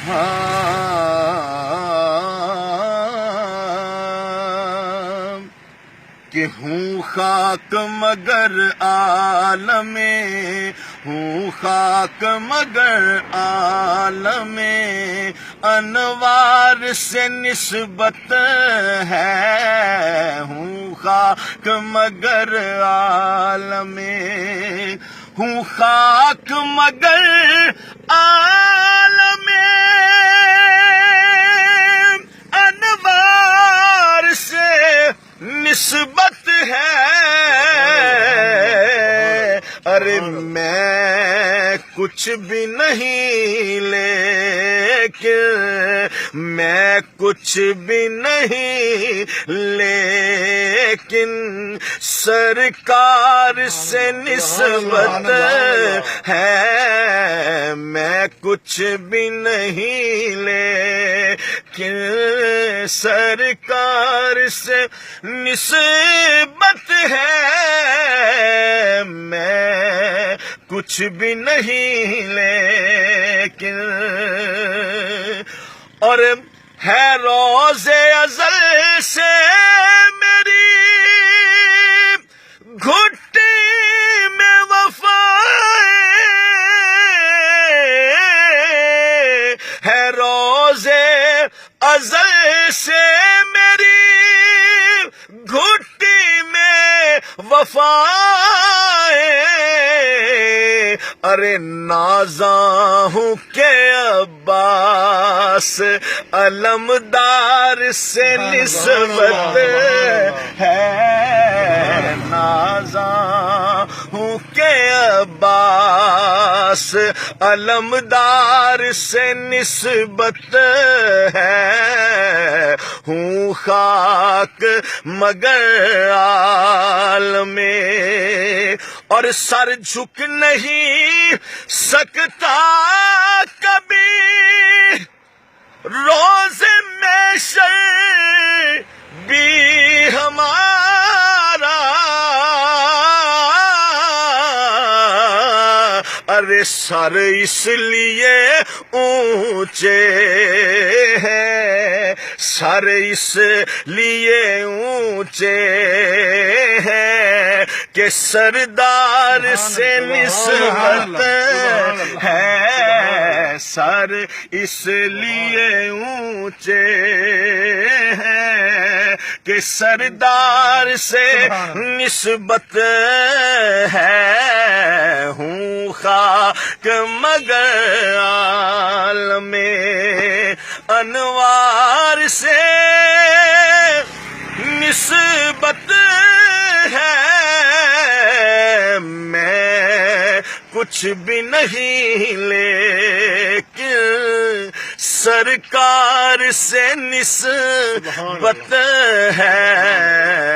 ہاں کہ ہوں خاک مگر عالم، ہوں خاک مگر عالم انوار سے نسبت ہے، ہوں خاک مگر عالم، ہوں خاک مگر عالم انوار سے نسبت ہے۔ ارے میں کچھ بھی نہیں لیکن، میں کچھ بھی نہیں لیکن سرکار سے نسبت ہے، میں کچھ بھی نہیں لیکن سرکار سے نسبت ہے، میں کچھ بھی نہیں لیکن، اور ہے روز ازل سے میری گھٹی میں وفا، ہے روز ازل سے میری گھٹی میں وفا، ارے نازاں ہوں کہ عباس علمدار سے نسبت ہے، نازاں ہوں کہ عباس علمدار سے نسبت ہے، ہوں خاک مگر عالم اور سر جھک نہیں سکتا کبھی روز محشر بھی ہمارا، ارے سر اس لیے اونچے ہیں، سر اس لیے اونچے ہیں کہ سردار سے نسبت ہے، سر اس لیے اونچے ہیں کہ سردار سے نسبت ہے، ہوں خاک مگر عالم انوار سے نسبت ہے، میں کچھ بھی نہیں لیکن سرکار سے نسبت ہے۔